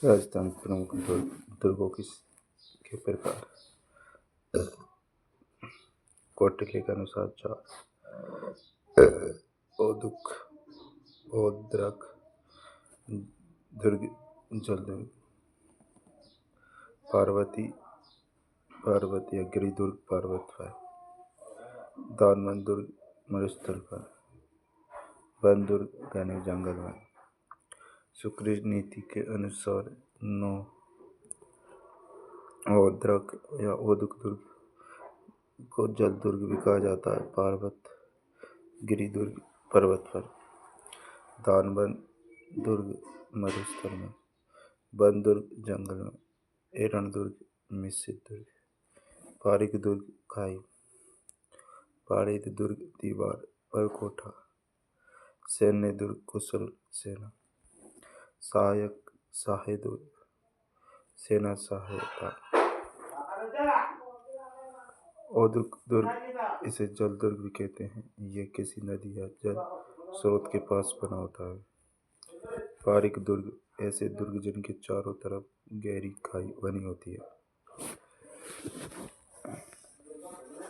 राजस्थान के प्रमुख दुर्गों के प्रकार। कौटिल्य के अनुसार 4: ओदुक, ओद्रक, दुर्ग, जलदुर्ग। पार्वती या गिरिदुर्ग पर्वत पर। दानवन दुर्ग मरुस्थल पर। वन दुर्ग घने जंगल में। शुक्र नीति के अनुसार 9: ओद्रक या ओदुक दुर्ग को जल दुर्ग भी कहा जाता है, गिरिदुर्ग पर्वत पर। दानवन दुर्ग मरुस्थल में। वन दुर्ग जंगल में। एरण दुर्ग मिश्रित दुर्ग। पारिक दुर्ग खाई। पारिद दुर्ग दीवार पर कोठा। सैन्य दुर्ग कुशल सेना। सहाय दुर्ग सेना सहायता। ओदुक दुर्ग इसे जल दुर्ग भी कहते हैं, यह किसी नदी या जल स्रोत के पास बना होता है। पारिक दुर्ग ऐसे दुर्ग जिनके चारों तरफ गहरी खाई बनी होती है।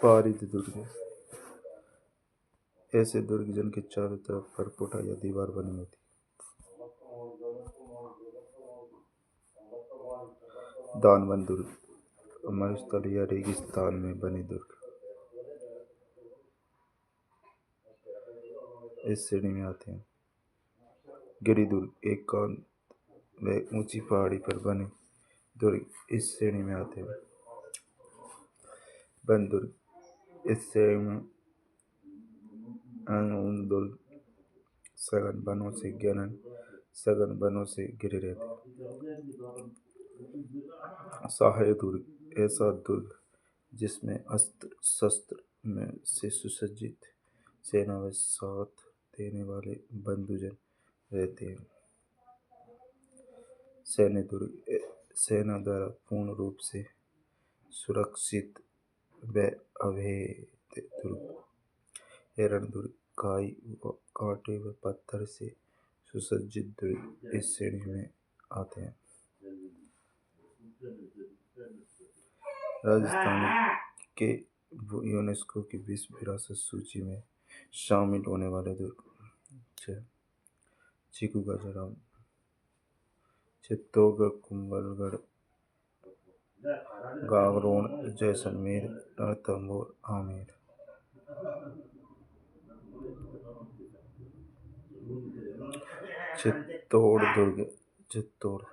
पारिद दुर्ग ऐसे दुर्ग जिनके चारों तरफ परकोटा या दीवार बनी होती है। दानवन दुर्ग मरुस्थल या रेगिस्तान में बने दुर्ग। इस श्रेणी में आते हैं। गिरिदुर्ग एकांत व ऊंची पहाड़ी पर बने दुर्ग इस श्रेणी में आते हैं। वन दुर्ग इस श्रेणी में उन दुर्ग सघन वनों से घिरे रहते हैं। सहाय दुर्ग ऐसा दुर्ग जिसमें अस्त्र शस्त्र में से सुसज्जित सेना व साथ देने वाले बंधुजन रहते हैं। सैन्य दुर्ग सेना द्वारा पूर्ण रूप से सुरक्षित व अभेद्य दुर्ग। एरण दुर्ग खाई व कांटे व पत्थर से सुसज्जित दुर्ग इस श्रेणी में आते हैं। राजस्थान के यूनेस्को की विश्व विरासत सूची में शामिल होने वाले दुर्ग। चीकू का जराव। चित्तौड़गढ़, कुंभलगढ़, गागरोन, जैसलमेर, रणथंभौर, आमेर। चित्तौड़ दुर्ग चित्तौड़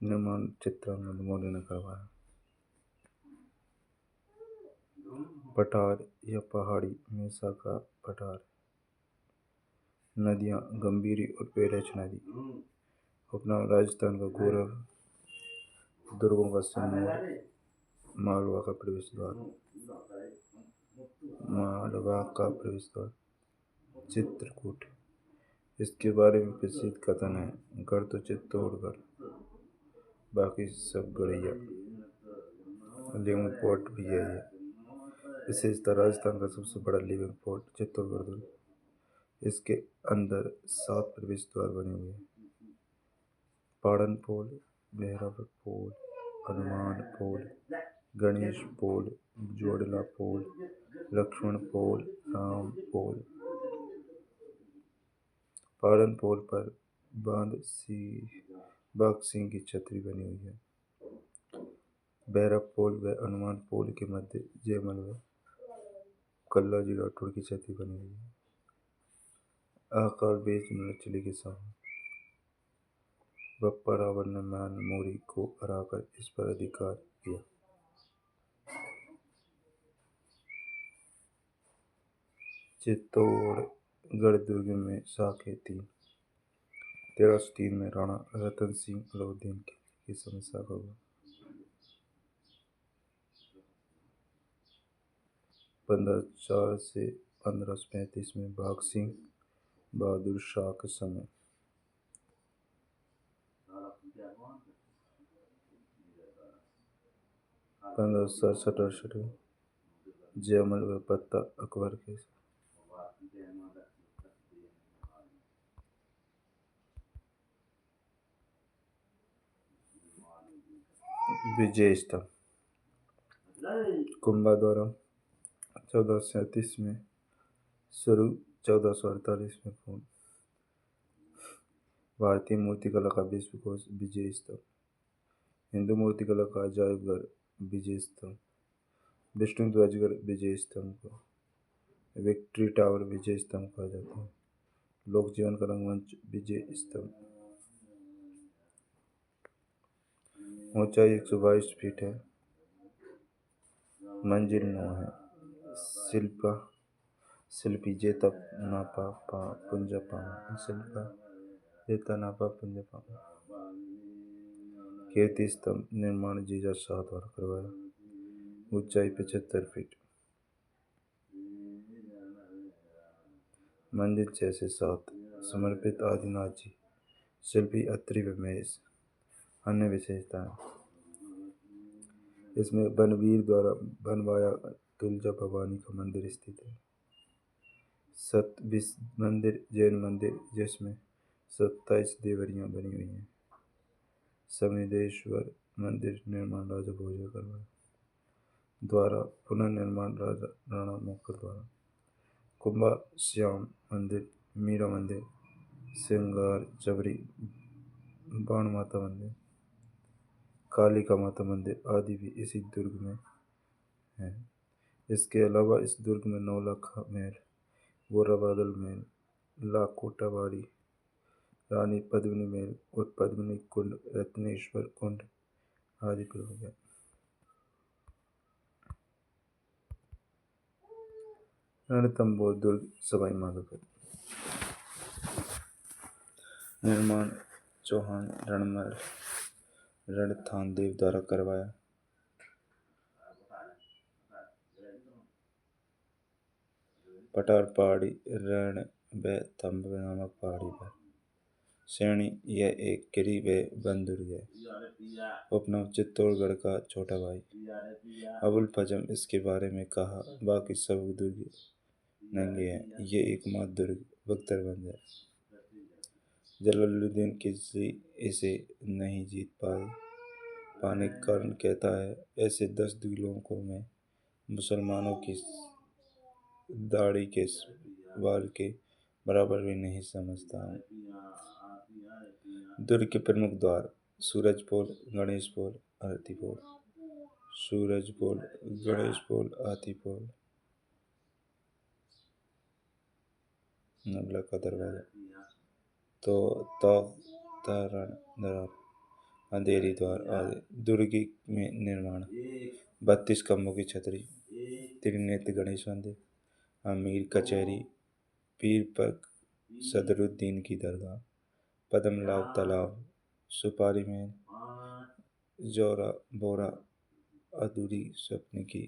निर्माण चित्रांगद मौर्य ने करवाया। पठार या पहाड़ी मेसा का पठार। नदियां गंभीरी और पेरेच नदी। उपनाम राजस्थान का गौरव, दुर्गों का सिरमौर, मालवा का प्रवेश द्वार, चित्रकूट। इसके बारे में प्रसिद्ध कथन है, गढ़ तो चित्तौड़गढ़, बाकी सब गढ़िया। लिविंग पोर्ट भी है ये। विशेषता राजस्थान का सबसे बड़ा लिविंग पोर्ट चित्तौड़गढ़ दुर्ग। इसके अंदर 7 प्रवेश द्वार बने हुए हैं। पाड़न पोल, भैरव पोल, हनुमान पोल, गणेश पोल, जोड़ला पोल, लक्ष्मण पोल, राम पोल। पाड़न पोल पर बाघ सिंह की छतरी बनी हुई है। भैरव पोल व हनुमान पोल के मध्य जयमल व कल्लाजी राठौड़ की छतरी बनी हुई है। आकार बेच नलचली के सामने। बप्पा रावल ने मान मोरी को हराकर इस पर अधिकार किया। चित्तौड़गढ़ दुर्ग में शाखें 3। 1303 में राणा रतन सिंह अलाउद्दीन की समय शाखा हुआ। 1504 से 1535 में बाघ सिंह बहादुर शाह के समय। 1567 में जयमल व पत्ता अकबर के। विजय स्तंभ। कुंभा द्वारा 1437 में शुरू, 1448 में पूर्ण। भारतीय मूर्तिकला का विश्वकोश विजय स्तंभ। हिंदू मूर्तिकला का अजायब घर विजय स्तंभ। विष्णु ध्वजगढ़ विजय स्तंभ को विक्ट्री टावर विजय स्तंभ कहा जाता है। लोक जीवन का रंगमंच विजय स्तंभ। ऊंचाई 122 फीट है। मंजिल 9 है। शिल्पी जेतनापा पुंजपा। कीर्ति स्तंभ निर्माण जीजा शाह द्वारा करवाया। ऊंचाई 75 फीट। मंजिल 6 से 7। समर्पित आदिनाथ जी। शिल्पी अत्रि व महेश। अन्य विशेषताएं, इसमें बनवीर द्वारा बनवाया तुलजा भवानी का मंदिर स्थित है। मंदिर जैन मंदिर जिसमें 27 देवरियां बनी हुई हैं। समिदेश्वर मंदिर निर्माण राजा भोज करवाया द्वारा पुनर्निर्माण राणा मोकर द्वारा। कुंभा श्याम मंदिर, मीरा मंदिर, सिंगार चबरी, बाण माता मंदिर, कालिका माता मंदिर आदि भी इसी दुर्ग में है। इसके अलावा इस दुर्ग में नौलखा महल, बोराबादल महल, लाकोटा बाड़ी, रानी पद्मिनी महल और पद्मिनी कुंड, रत्नेश्वर कुंड आदि प्रयोग है। रणथंभौर दुर्ग सवाई माधोपुर। निर्माण चौहान रणमल रणथानदेव द्वारा करवाया। पठार पहाड़ी रणथंभ नामक पहाड़ी पर। श्रेणी, यह एक गिरी व वन दुर्ग है। उपनाम, चित्तौड़गढ़ का छोटा भाई। अबुल फजम इसके बारे में कहा, बाकी सब दुर्ग नंगे हैं, ये एकमात्र दुर्ग बख्तरबंद है। जलालुद्दीन खिलजी इसे नहीं जीत पाने के कारण कहता है, ऐसे 10 दिलों को मैं मुसलमानों की दाढ़ी के बाल के बराबर भी नहीं समझता हूँ। दुर्ग के प्रमुख द्वार, सूरजपोल, गणेशपोल, आरतीपोल। सूरजपोल, गणेशपोल, आरतीपोल। नगला का दरवाजा, तो दरार, अंधेरी द्वार आदि। दुर्ग में निर्माण 32 खंभों की छतरी, त्रिनेत्र गणेश मंदिर, अमीर कचहरी, पीर पक सदरुद्दीन की दरगाह, पद्मनाभ तालाब, सुपारी महल, जोरा बोरा, अधूरी स्वप्न की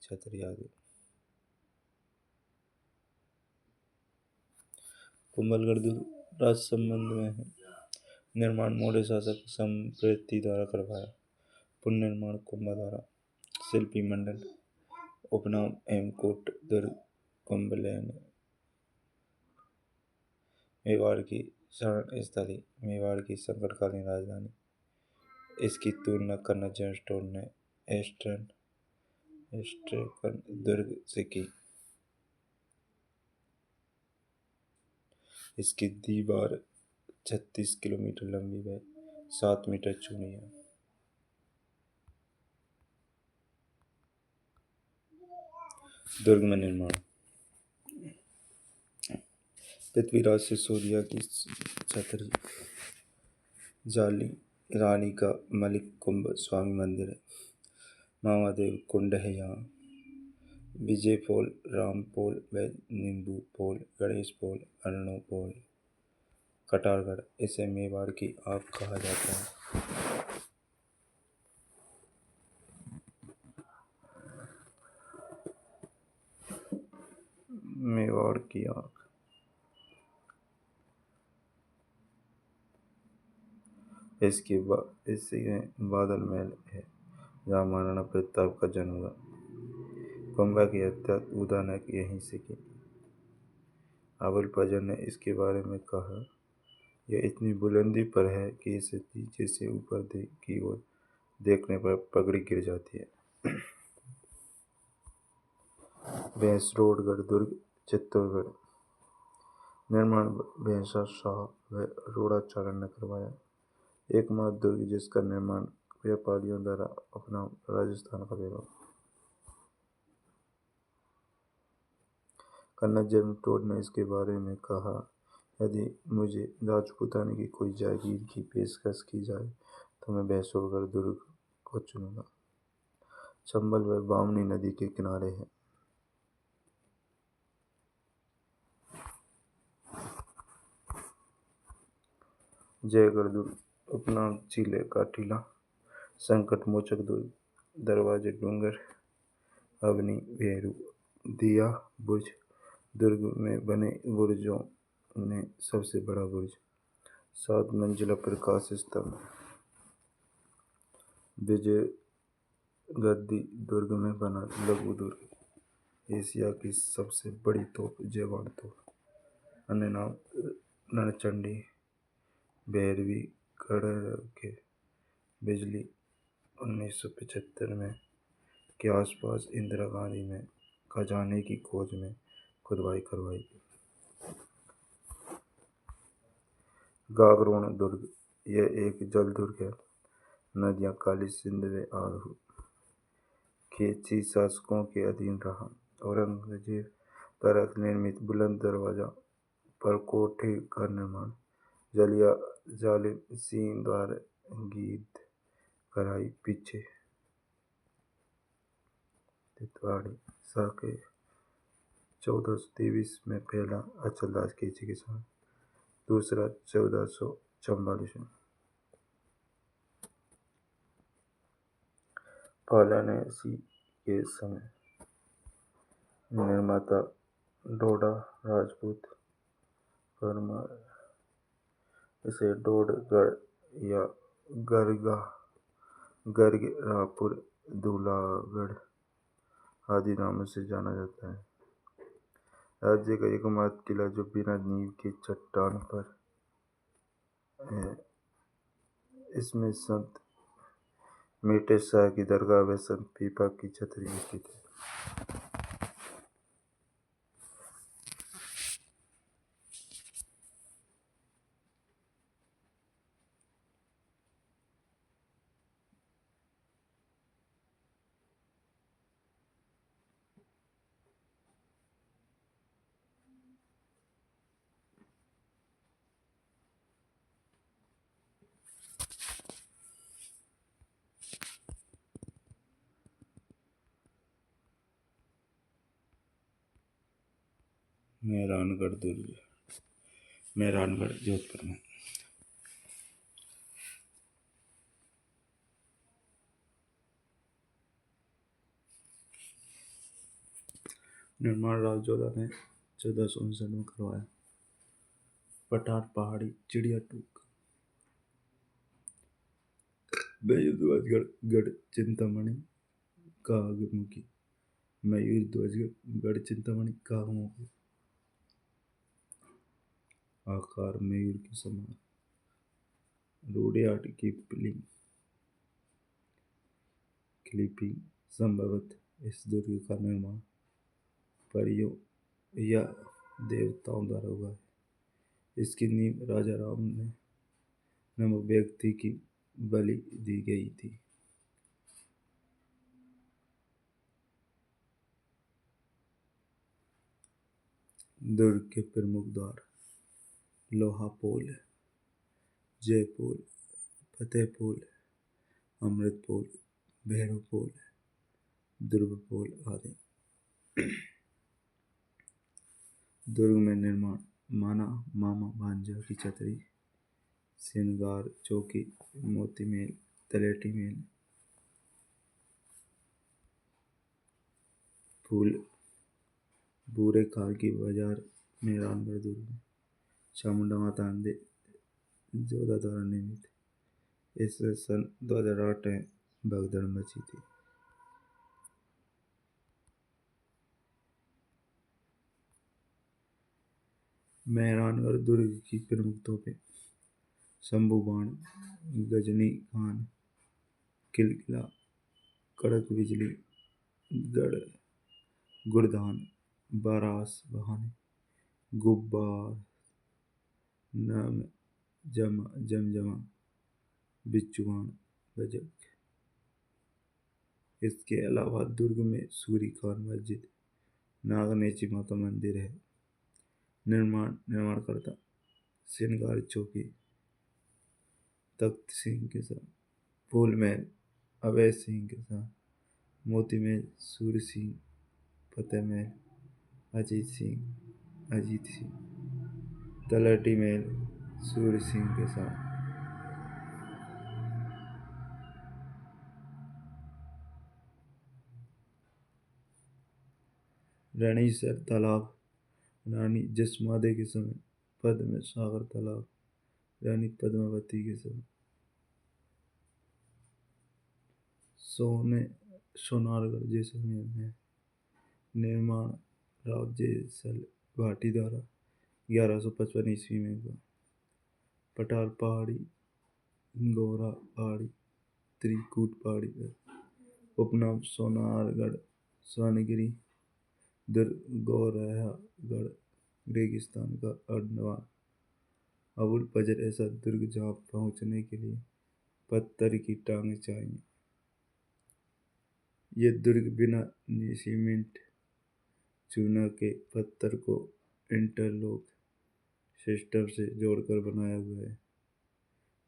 छतरी आदि। कुंभलगढ़ दुर्ग राजसमंद में है। निर्माण मौर्य शासक संप्रीति द्वारा करवाया। पुनर्निर्माण कुंभा द्वारा। शिल्पी मंडल। उपनाम हेमकूट दुर्ग कुंभलैन। मेवाड़ की शरण स्थली, मेवाड़ की संकटकालीन राजधानी। इसकी तुलना कर्नाजन स्टोर ने एस्ट्रन दुर्ग से की। इसकी दीवार 36 किलोमीटर लंबी व 7 मीटर चौड़ी है। दुर्ग में निर्माण पृथ्वीराज सिसोदिया की छतरी, जाली रानी का मलिक कुंभ स्वामी मंदिर है। महादेव कुंड है यहाँ। विजय पोल, राम पोल व नींबू पोल, गणेश पोल, अर्णो पोल। कटारगढ़, इसे मेवाड़ की आँख कहा जाता है। मेवाड़ की आँख। इसके बादल महल है जहाँ महाराणा प्रताप का जन्म हुआ। कुंभा की हत्या उदा ने यहीं से की। अबुल फजल ने इसके बारे में कहा, यह इतनी बुलंदी पर है कि इसे नीचे से ऊपर की ओर देखने पर पगड़ी गिर जाती है। भैंसरोडगढ़ दुर्ग चित्तौड़गढ़। निर्माण भैंसा शाह व रूढ़ाचार्य ने करवाया। एकमात्र दुर्ग जिसका निर्माण व्यापारियों द्वारा अपना राजस्थान का विभाग। कन्नड़ जेमटोड ने इसके बारे में कहा, यदि मुझे राजपूताना की कोई जागीर की पेशकश की जाए तो मैं भैंसरोडगढ़ दुर्ग को चुनूंगा। चंबल व बामनी नदी के किनारे है। जयगढ़ दुर्ग उपनाम चीले का टीला। संकट मोचक दुर्ग दरवाजे डूंगर अवनी भेरू दिया बुर्ज। दुर्ग में बने बुर्जों में सबसे बड़ा बुर्ज। 7 मंजिला प्रकाश स्तंभ। विजय गद्दी दुर्ग में बना लघु दुर्ग। एशिया की सबसे बड़ी तोप जयवाड़ तोप। अन्य नाम रणचंडी भैरवी के बिजली 1975 में के आसपास इंदिरा गांधी में खजाने की खोज में खुदाई करवाई। गागरोन दुर्ग यह एक जल दुर्ग है। नदियां काली सिंध व आहू खेची शासकों के अधीन रहा। औरंगजेब द्वारा निर्मित बुलंद दरवाजा पर कोठे का निर्माण। जलिया जालिम सिंह द्वारा गीत कराई पीछे तितवाड़ी साके 1423 में पहला अचलदास खींची के साथ, दूसरा 1444 में। पालानेसी के समय निर्माता डोडा राजपूत परमार इसे डोडगढ़ या गर्गरापुर दूलागढ़ आदि नामों से जाना जाता है। राज्य का एकमात्र किला जो बिना नींव के चट्टान पर है। इसमें संत मीटे शाह की दरगाह व संत पीपा की छतरी स्थित है। मेहरानगढ़ दुर्ग मेहरानगढ़ जोधपुर में। निर्माण राजजोधा ने 1459 में करवाया। पठार पहाड़ी चिड़िया टूक मयूर ध्वजगढ़ गढ़ चिंतामणि कागमुखी। मयूर ध्वजगढ़ गढ़ चिंतामणि कागमुखी आकार मयूर के समान। रूडेयार्ड की क्लिपिंग संभवतः इस दुर्ग का निर्माण परियों या देवताओं द्वारा हुआ है। इसकी नींव राजा राम ने नामक व्यक्ति की बलि दी गई थी। दुर्ग के प्रमुख द्वार लोहापोल जयपोल फतेहपोल अमृतपोल भैरवपोल दुर्गपोल आदि। दुर्ग में निर्माण माना मामा भांजा की छतरी श्रृंगार चौकी मोती मेल तलेटी मेल फूल बूरे खाल की बाजार मेहरानगढ़ दुर्ग में चामुंडा माता मंदिर जोधा द्वारा निर्मित। इससे सन 2008 में भगदड़ मची थी। मेहरानगढ़ दुर्ग की प्रमुख तोपें शंभू बाण गजनी खान किलकिला, कड़क बिजली, गढ़, गुड़दान, बारास बहाने, गुब्बार, नम, जमजमा, बिच्छुआन, गजक। इसके अलावा दुर्ग में सूरी खान मस्जिद, नागनेची माता मंदिर है। निर्माणकर्ता श्रृंगार चौकी, तख्त सिंह के साथ, फूल महल अवैध सिंह के साथ, मोती महल सूर्य सिंह, फतेह महल अजीत सिंह, तलहटी महल सूर्य सिंह के साथ। रणीसर तालाब रानी जसमादे के समय, पद्म सागर तालाब रानी पद्मावती के समय। सोनारगढ़ जैसलमेर में निर्माण राव जयसल भाटी द्वारा 1155 ईस्वी में हुआ। पठार पहाड़ी, गौरा पहाड़ी, त्रिकूट पहाड़ी पर उपनाम सोनारगढ़, स्वर्णगिरी, दुर्ग, गौराहगढ़, रेगिस्तान का अडनवा, अबुल फजर ऐसा दुर्ग जहाँ पहुँचने के लिए पत्थर की टांग चाहिए। ये दुर्ग बिना सीमेंट चूना के पत्थर को इंटरलॉक सिस्टम से जोड़कर बनाया हुआ है।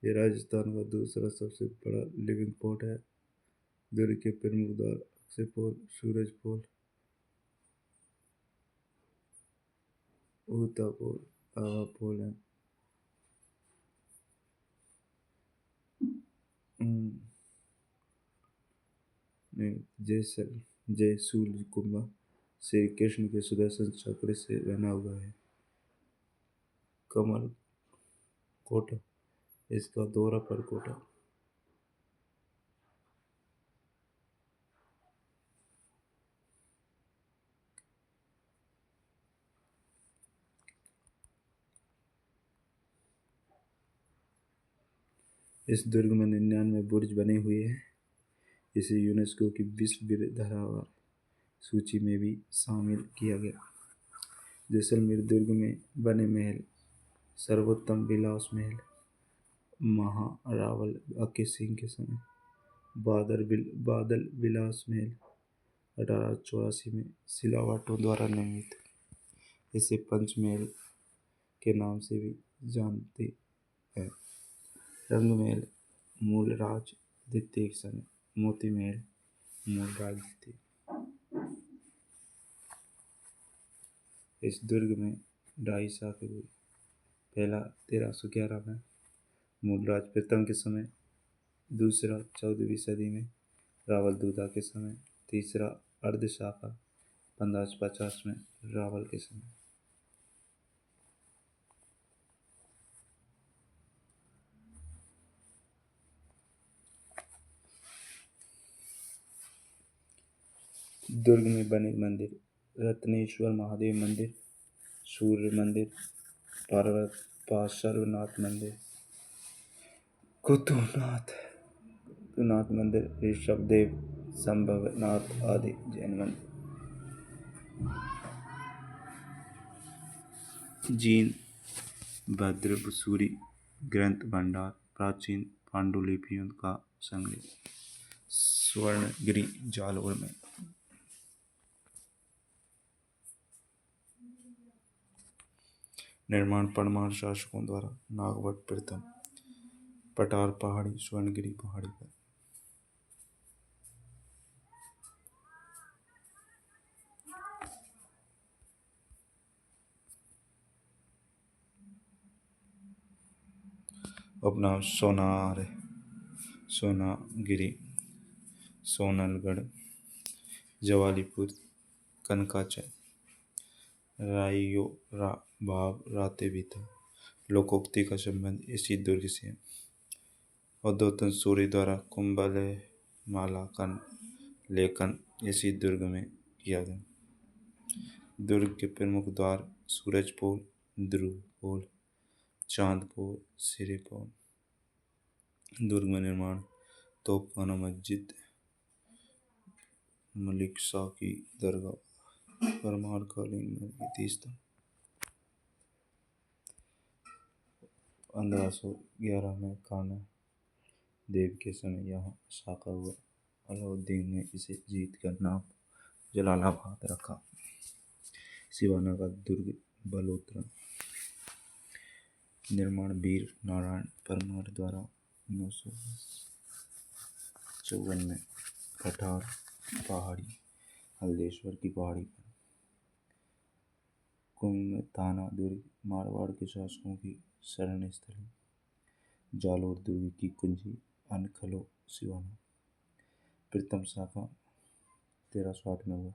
ये राजस्थान का दूसरा सबसे बड़ा लिविंग पोर्ट है। दुर्ग के प्रमुख द्वार अक्षय पोल, सूरज पोल, ऊता पोल, आवा पोल है। जयसूल कुंभा श्री कृष्ण के सुदर्शन चक्र से बना हुआ है। कमल कोटा, इसका दौरा पर कोटा। इस दुर्ग में 99 बुर्ज बने हुए हैं। इसे यूनेस्को की विश्व धरोहर सूची में भी शामिल किया गया। जैसलमेर दुर्ग में बने महल, सर्वोत्तम विलास महल महारावल अक्के सिंह के समय, बादल विलास महल 1884 में सिलावटों द्वारा निर्मित। इसे पंचमहल के नाम से भी जानते हैं। रंग महल मूलराज द्वितीय के समय, मोती महल मूलराज द्वितीय। इस दुर्ग में 2.5 शाखे हुई। पहला 1311 में मूलराज प्रथम के समय, दूसरा 14वीं सदी में रावल दूधा के समय, तीसरा अर्ध शाखा 1550 में रावल के समय। दुर्ग में बने मंदिर, रत्नेश्वर महादेव मंदिर, सूर्य मंदिर, पार्श्वनाथ मंदिर, कुतुनाथ मंदिर, ऋषभदेव, संभवनाथ आदि जैन मंदिर। जीन भद्रसूरी ग्रंथ भंडार प्राचीन पांडुलिपियों का संग्रह, स्वर्णगिरी जालौर में। निर्माण परमार शासकों द्वारा, नागवट प्रथम, पठार पहाड़ी, स्वर्णगिरी पहाड़ी पर। उपनाम सोनागिरी, सोनलगढ़, जवालीपुर, कनकाचल, राइयो भाव राते भी था। लोकोक्ति का संबंध इसी दुर्ग से है। उद्योतन सूर्य द्वारा कुंभलय माला का लेखन इसी दुर्ग में किया गया। दुर्ग के प्रमुख द्वार सूरज पोल, ध्रुव पोल, चांद पोल, सिरे पोल। दुर्ग में निर्माण तोपखाना मस्जिद, मलिक शाह की दरगाह, परमार कालीन महल की 30 1511 में कान्हा देव के समय यहाँ साका हुआ। अलाउद्दीन ने इसे जीत कर नाम जलालाबाद रखा। सिवाना का दुर्ग बलोत्रा निर्माण वीर नारायण परमार द्वारा 954 में कठार पहाड़ी हल्देश्वर की पहाड़ी पर कुमताना दुर्ग मारवाड़ के शासकों की शरण स्थली, जालोर दुर्ग की कुंजी अनखलो सिवाना। प्रथम शाखा 1308 में हुआ।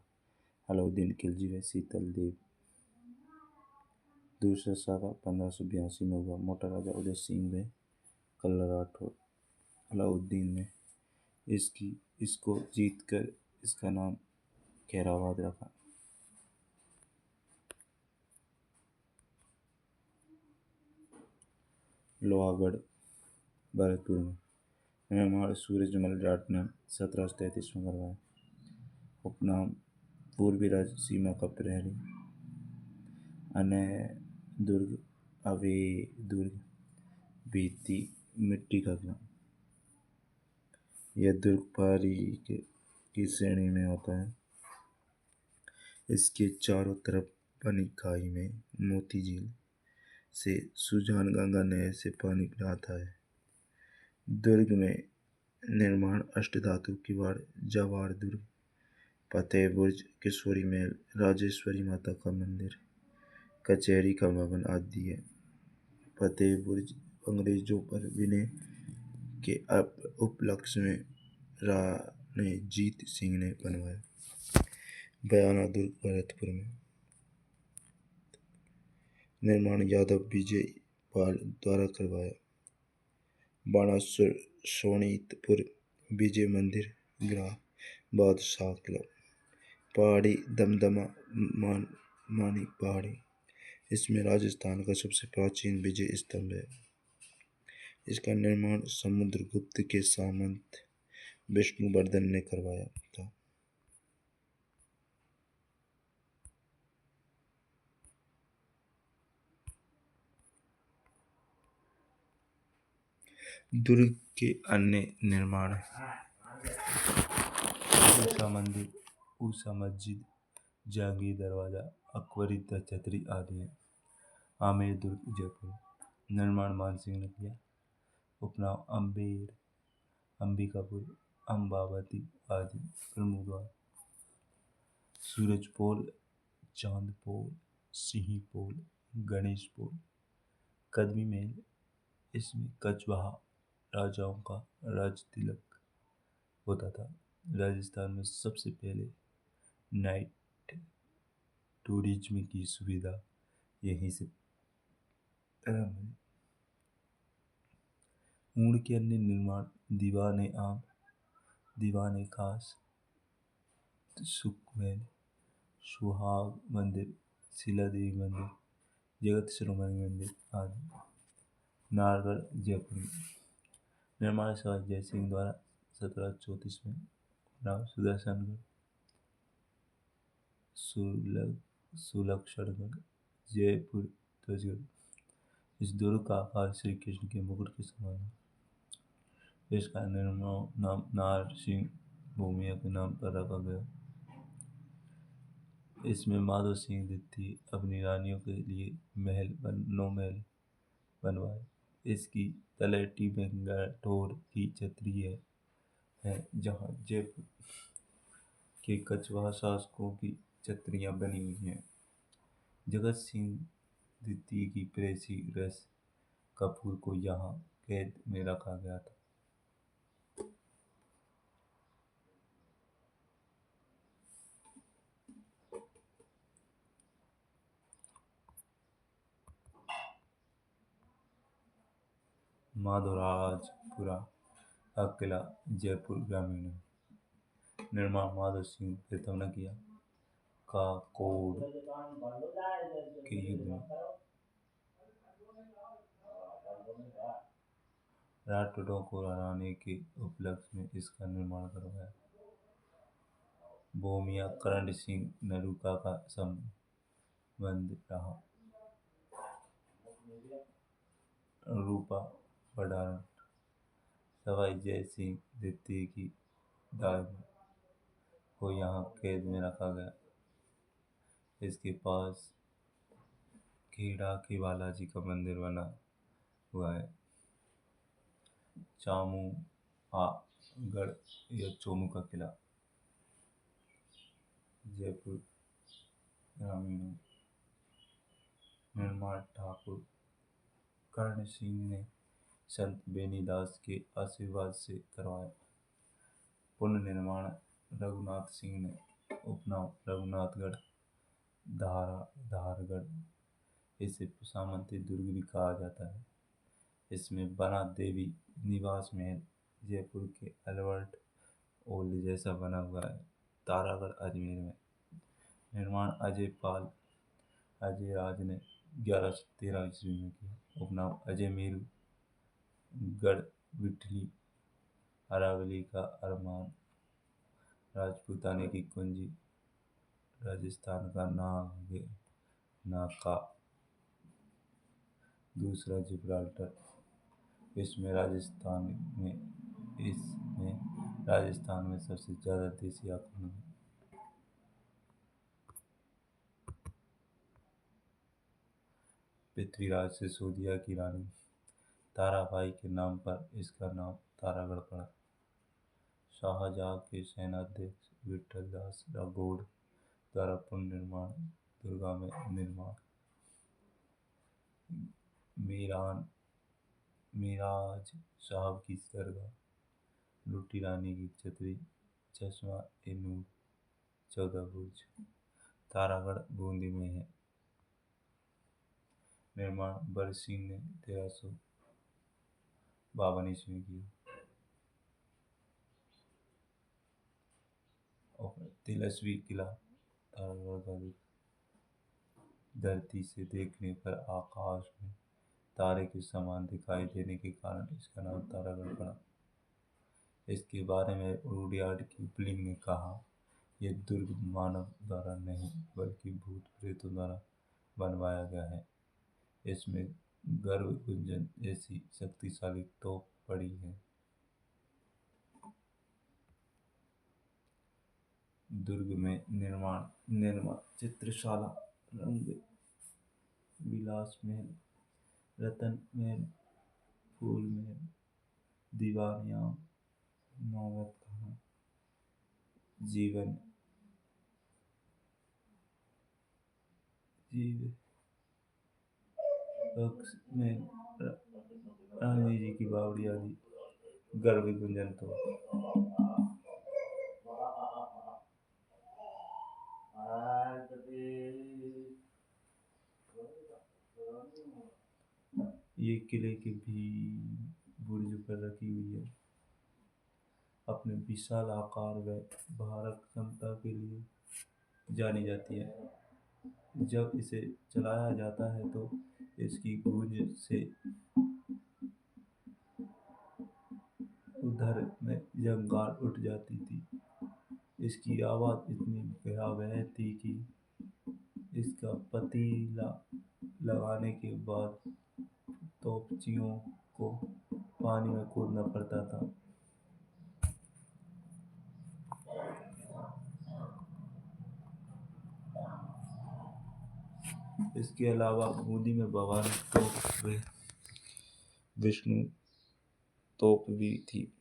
अलाउद्दीन खिलजी व शीतल देव। दूसरा शाखा 1582 में हुआ। मोटा राजा उदय सिंह व कल्ला राठौर। अलाउद्दीन ने इसको जीत कर इसका नाम खैराबाद रखा। लोहागढ़ भरतपुर में निर्माण सूरजमल जाट ने 1733 में करवाया। उपनाम पूर्वी राज्य सीमा का प्रहरी। अनय दुर्ग, अवे दुर्ग, भीती मिट्टी का किला। यह दुर्ग पहाड़ी की श्रेणी में आता है। इसके चारों तरफ बनी खाई में मोती झील से सुजान गंगा नहर से पानी आता है। दुर्ग में निर्माण अष्टधातु किवाड़, जवार दुर्ग, फतेह बुर्ज, किशोरी महल, राजेश्वरी माता का मंदिर, कचहरी का भवन आदि है। फतेह बुर्ज अंग्रेजों पर विनय के उपलक्ष्य में राणे जीत सिंह ने बनवाया। बयाना दुर्ग भरतपुर में निर्माण यादव विजय पाल द्वारा करवाया। बाणासुर शोणितपुर, विजय मंदिर, ग्राम बादशाह किला, पहाड़ी दमदमा मानी पहाड़ी। इसमें राजस्थान का सबसे प्राचीन विजय स्तंभ है। इसका निर्माण समुद्रगुप्त के सामंत विष्णुवर्धन ने करवाया था। दुर्ग के अन्य निर्माण ऊषा मंदिर, ऊषा मस्जिद, जहांगीर दरवाजा, अकबरी छतरी आदि है। आमेर दुर्ग जयपुर निर्माण मानसिंह ने किया। उपनाम अम्बेर, अंबिकापुर, अम्बावती आदि प्रमुख द्वार। सूरजपोल, चांदपोल, सिंहपोल, गणेशपोल, कदमी महल। इसमें कछवाहा राजाओं का राज तिलक होता था। राजस्थान में सबसे पहले नाइट टूरिज्म की सुविधा यहीं से प्रारंभ हुई। ऊंट के अन्य निर्माण दीवाने आम, दीवाने खास, सुखमहल, सुहाग मंदिर, शिला देवी मंदिर, जगत शिरोमणि मंदिर आदि। नारगढ़ जयपुर निर्माण सवाई जय सिंह द्वारा 1734 में। नाम सुदर्शनगढ़, सुलक्षणगढ़, जयपुर ध्वजगढ़। इस दुर्ग का आकार श्री कृष्ण के मुकुट के समान है। इसका नाम नार सिंह भूमिया के नाम पर रखा गया। इसमें माधव सिंह द्वितीय अपनी रानियों के लिए 9 महल बनवाए। इसकी तलहटी बेंगाटोर की छतरी है जहाँ जयपुर के कछवाहा शासकों की छतरियाँ बनी हुई हैं। जगत सिंह द्वितीय की प्रेसी रस कपूर को यहाँ कैद में रखा गया था। माधवराजपुरा का किला जयपुर ग्रामीण है। निर्माण माधव सिंह प्रथम ने किया। काकोड़ के युद्ध में राठौड़ों को हराने के उपलक्ष्य में इसका निर्माण करवाया। भूमिया करण सिंह नेहरूका का संबंध रहा। रूपा भंडारण सवाई जय सिंह द्वितीय की दाई को यहाँ कैद में रखा गया। इसके पास खेड़ा के बालाजी का मंदिर बना हुआ है। चामुआगढ़ या चोमू का किला जयपुर ग्रामीणों निर्माण ठाकुर कर्ण सिंह ने संत बेनीदास के आशीर्वाद से करवाया। पुनर्निर्माण रघुनाथ सिंह ने उपनाम रघुनाथगढ़ धारगढ़, इसे सामंती दुर्ग भी कहा जाता है। इसमें बना देवी निवास महल जयपुर के अल्बर्ट ओल्ड जैसा बना हुआ है। तारागढ़ अजमेर में निर्माण अजय राज ने 1113 ईस्वी में किया। उपनाम अजय मेरू गढ़ विठली अरावली का अरमान राजपूताने की कुंजी राजस्थान का नाका दूसरा जिब्राल्टर इसमें राजस्थान में सबसे ज्यादा देसी आक्रमण है। पृथ्वीराज सिसोदिया की रानी ताराबाई के नाम पर इसका नाम तारागढ़ पड़ा। शाहजहां के सेनाध्यक्ष विठल दास राठौड़ द्वारा पुनर्निर्माण दुर्गा में निर्माण। मिराज साहब की दरगाह लूटी रानी की छतरी चश्मा ए नूर 14 बुर्ज तारागढ़ बूंदी में है। निर्माण बरसिंह ने 1352 ईस्वी में किया। और तिलस्वी किला तारागढ़ का धरती से देखने पर आकाश में तारे के समान दिखाई देने के कारण इसका नाम तारागढ़ पड़ा। इसके बारे में रुडयार्ड किपलिंग ने कहा, यह दुर्ग मानव द्वारा नहीं बल्कि भूत प्रेतों द्वारा बनवाया गया है। इसमें गर्भ गुंजन जैसी शक्तिशाली तोप पड़ी है। दुर्ग में निर्माण चित्रशाला रंग विलास महल रतन महल फूल महल दीवानियाम नौबत खाना जीव पक्ष में रानी जी की बावड़ी आदि गर्भ गुंजन तो ये किले के भी बुर्ज पर रखी हुई है। अपने विशाल आकार व भारत क्षमता के लिए जानी जाती है। जब इसे चलाया जाता है तो इसकी गूंज से उधर में जंगाल उठ जाती थी। इसकी आवाज इतनी भयावह थी कि इसका पतीला लगाने के बाद तोपचियों को पानी में कूदना पड़ता था। इसके अलावा बूंदी में भवानी तोप व विष्णु तोप भी थी।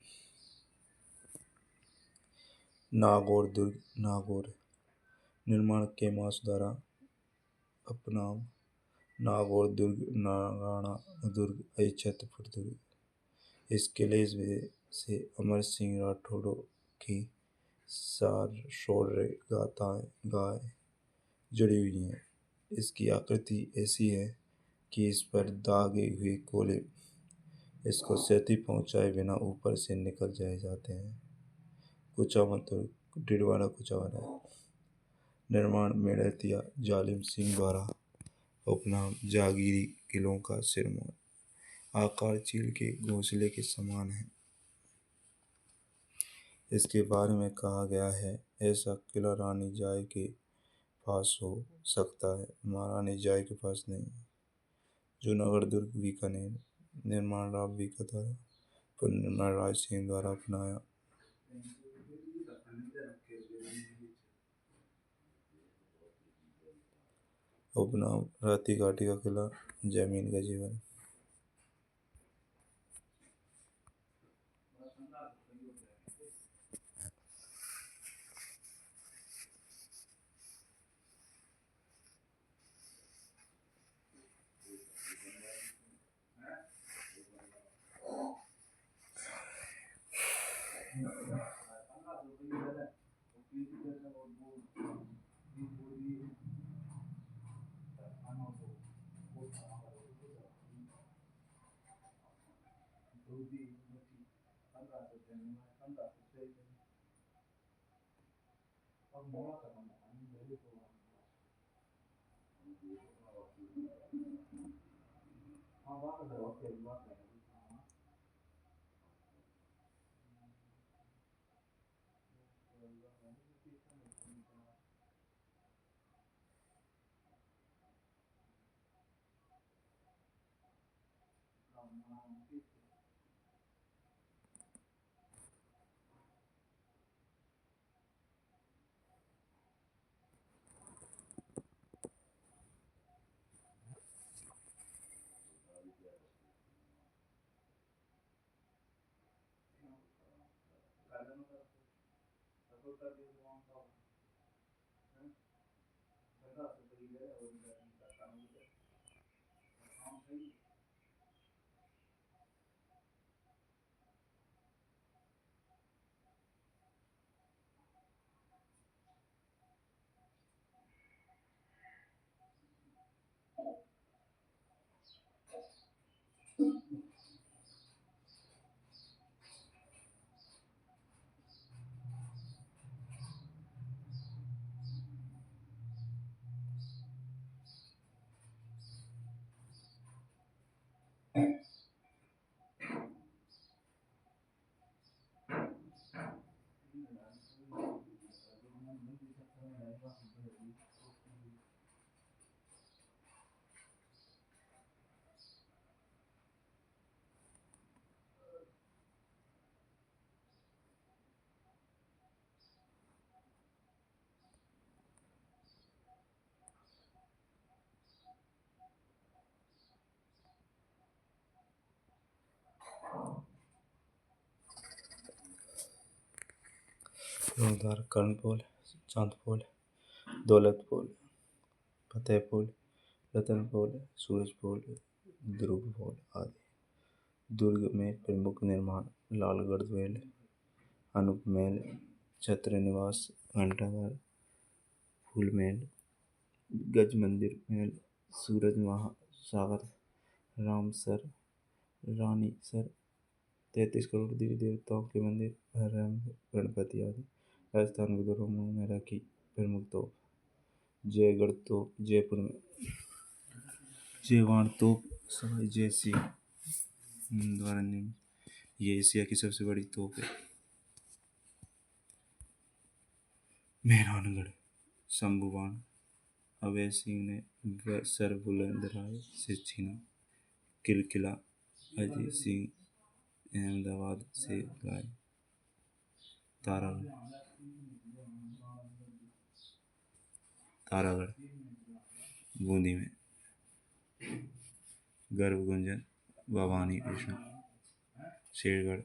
नागौर दुर्ग नागौर निर्माण केमास द्वारा अपनाम नागौर दुर्ग नारायणा दुर्ग अछतपुर दुर्ग। इस किले से अमर सिंह राठौड़ की शौर्य गाथाएं जुड़ी हुई हैं। इसकी आकृति ऐसी है कि इस पर दागे हुए कोले इसको क्षति पहुंचाए बिना ऊपर से निकल जाते हैं। कुचामन डिडवाना कुचामन निर्माण मेड़तिया जालिम सिंह द्वारा उपनाम जागीरी किलों का सिरमौर आकार चील के घोंसले के समान है। इसके बारे में कहा गया है, ऐसा किला रानी जाय के पास हो सकता है, महारानी जाय के पास नहीं। जूनागढ़ दुर्ग बीकानेर, निर्माण राव बीका द्वारा, पुनर्निर्माण राज सिंह द्वारा अपनाया। उपनाम राती घाटी का किला, जमीन का जीवन। लोधार, कर्णपुल, चांदपुल, दौलतपुल, फतेहपुल, रतनपुल, सूरजपुल, ध्रुवपुल आदि। दुर्ग में प्रमुख निर्माण लालगढ़ महल, अनूप महल, छत्र निवास, घंटाघर, फूल महल, गज मंदिर महल, सूरज सागर, रामसर, रानीसर, 33 करोड़ देवी देवताओं के मंदिर, हरम, गणपति आदि। राजस्थान के दोनों में रखी प्रमुख तोप। जयगढ़ तोप जयपुर में, जयवान तोप सवाई जय सिंह द्वारा निर्मित, ये एशिया की सबसे बड़ी तोप है। मेहरानगढ़ शंभुबाण, अभय सिंह ने सर बुलंदराय से छीना। किलकिला, अजीत सिंह अहमदाबाद से लाए। तारागढ़ बूंदी में, गर्भगुंजन भवानी विष्णु। शेरगढ़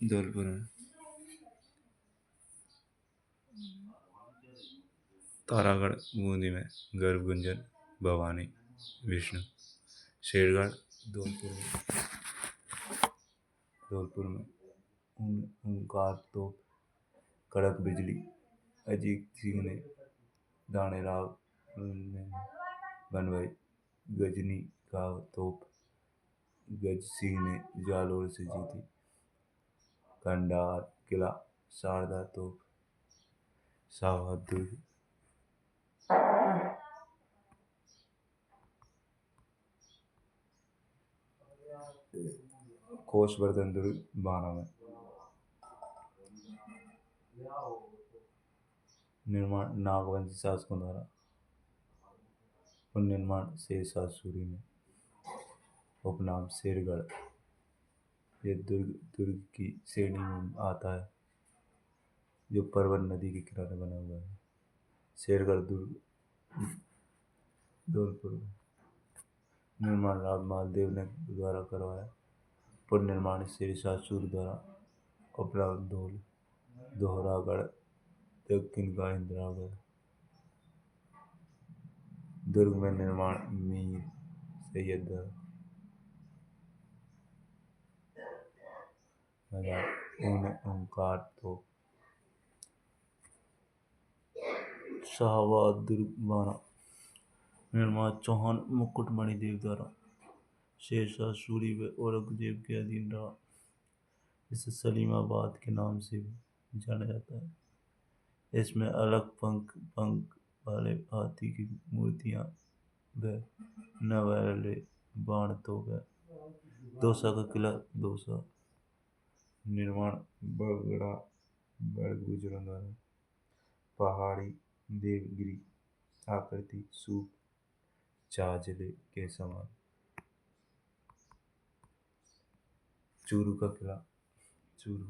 धौलपुर में, तारागढ़ बूंदी में, गर्भगुंजन भवानी विष्णु। शेरगढ़ धौलपुर में, ओंकार तोप, कड़क बिजली, अजीत सिंह ने दाने राव ने बनवाई। गजनी का तोप, गज सिंह ने जालोर से जीती। खंडार किला, शारदा तोप, शाहबाद दुर्ग। कोषवर्धन दुर्ग 12 में। निर्माण नागवंशी शासकों द्वारा। पुनर्निर्माण शेरशाह सूरी ने। उपनाम शेरगढ़। ये दुर्ग की श्रेणी में आता है जो परवन नदी के किनारे बना हुआ है। शेरगढ़ दुर्ग धौलपुर में। निर्माण राव मालदेव ने द्वारा करवाया। पुनर्निर्माण शेरशाह सूरी द्वारा। उपनाम दोहरागढ़ दक्कन का इंदिरागढ़। दुर्ग में निर्माण मीर सैयद द्वारा। ओंकार तोप। शाहबाद दुर्ग 12। निर्माण चौहान मुकुटमणि देव द्वारा। शेरशाह सूरी व औरंगजेब के अधीन रहा। इसे सलीमाबाद के नाम से भी जाना जाता है। इसमें अलग पंख वाले हाथी की मूर्तियां व नवेले बाण तोप है। दौसा का किला दौसा। निर्माण बड़गुजरों द्वारा। पहाड़ी देवगिरी आकृति सूप चाजले के समान। चूरू का किला चूरू।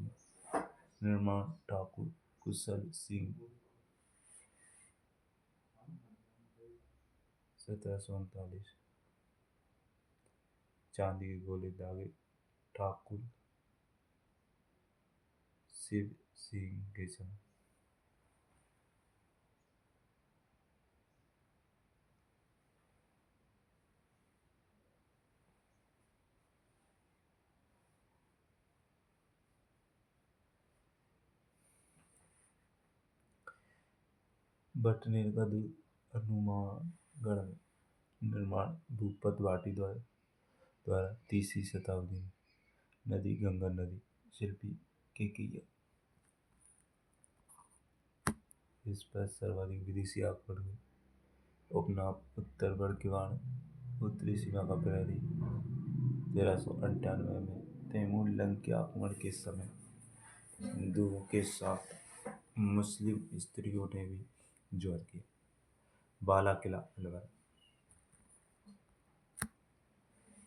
निर्माण ठाकुर कुशल सिंह 1739। चांदी के गोले दागे ठाकुर शिव सिंह के समय। बटनेर का दुर्ग हनुमानगढ़ में। निर्माण भूपत वाटी द्वारा 30वीं शताब्दी में। नदी गंगा नदी। शिल्पी केकिया। इस पर सर्वाधिक विदेशी आक्रमण हुए। उपनाम उत्तर बड़किवाड़ उत्तरी सीमा का प्रहरी। 1398 में तैमूर लंग के आक्रमण के समय हिंदुओं के साथ मुस्लिम स्त्रियों ने भी जोर किया। बाला किला अलवर।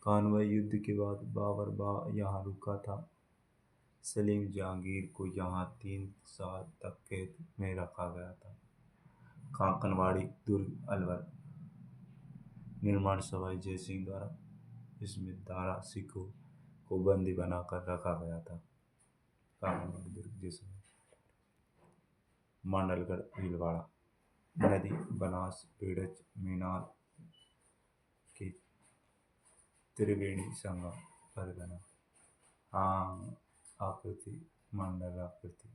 कानवा युद्ध के बाद बाबर यहाँ रुका था। सलीम जहांगीर को यहाँ 3 साल तक कैद में रखा गया था। कांकनवाड़ी दुर्ग अलवर। निर्माण सवाई जयसिंह द्वारा। इसमें दारा सिखों को बंदी बनाकर रखा गया था। कांकनवाड़ी दुर्ग जैसलमेर। मांडलगढ़ भीलवाड़ा। नदी बनास बेड़च मीनार के त्रिवेणी संगम पर बना। आकृति मंडल आकृति।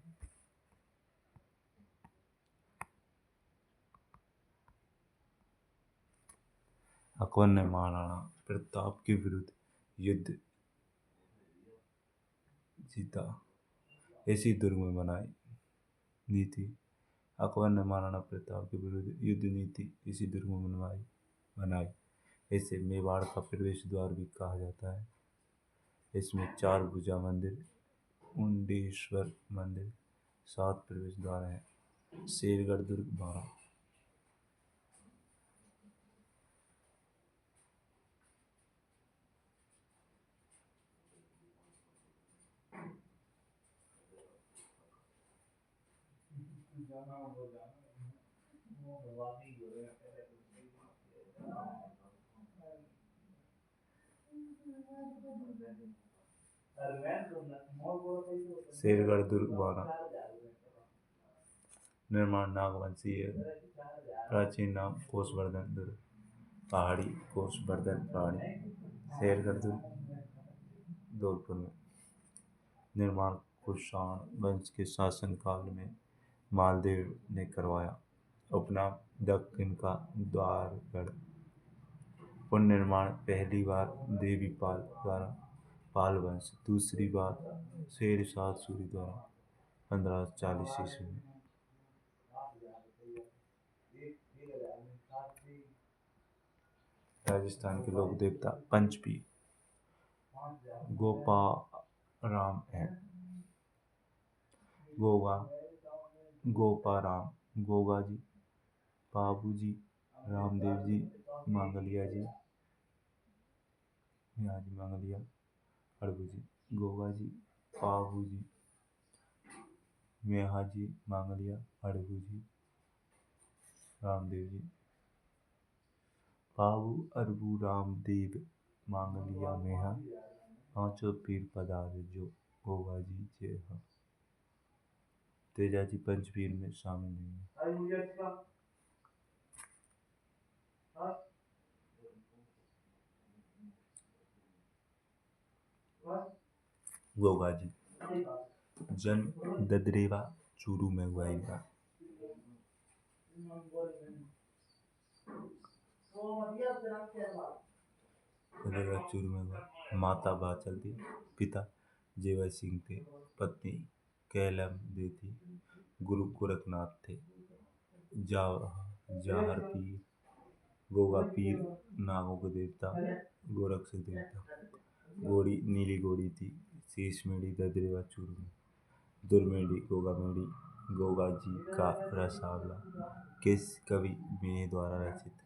अकबर ने महाराणा प्रताप के विरुद्ध युद्ध जीता। ऐसी दुर्ग में बनाई नीति। अकबर ने महाराणा प्रताप के विरुद्ध युद्ध नीति इसी दुर्ग में बनाई। इसे मेवाड़ का प्रवेश द्वार भी कहा जाता है। इसमें 4 भुजा मंदिर उंडेश्वर मंदिर 7 प्रवेश द्वार हैं। शेरगढ़ दुर्ग 12। शेरगढ़ दुर्ग 12। निर्माण नागवंशीय प्राचीन नाम कोषवर्धन दुर्ग। पहाड़ी कोषवर्धन प्राणी। शेरगढ़ दुर्ग धौलपुर में। निर्माण कुषाण वंश के शासनकाल में मालदेव ने करवाया। उपनाम दक्कन का द्वारगढ़। पुनर्निर्माण पहली बार देवीपाल द्वारा पाल वंश। दूसरी बार शेरशाह सूरी द्वारा 1540 ईस्वी में। राजस्थान के लोक देवता पंचपीर। गोपाराम है। गोगा गोपाराम गोगा जी, बाबू जी, रामदेव जी, मांगलिया जी, यहाँ जी मांगलिया, अड़बू जी, गोगा जी, बाबू जी, मेहा जी, मांगलिया, अड़बू जी, रामदेव जी, बाबू, अरबू, रामदेव, मांगलिया, मेहा, पांचों पीर पधारे जो गोगा जी जय हो। तेजा जी पंचपीर में शामिल नहीं है। गोगा जी जन्म ददरेवा चूरू में हुआ इनका। ददरेवा चूरू में हुआ। माता बाचल थी, पिता जेवर सिंह थे, पत्नी कैलम दे थी, गुरु गोरखनाथ थे। जाहर पीर, गोगा पीर, नागों के देवता, गोरक्ष देवता। घोड़ी नीली घोड़ी थी, शीश मेढ़ी ददरेवा चूरू में। दुर्मेढ़ी गोगा मेढ़ी, गोगा जी का रसावला किस कवि मेरे द्वारा रचित।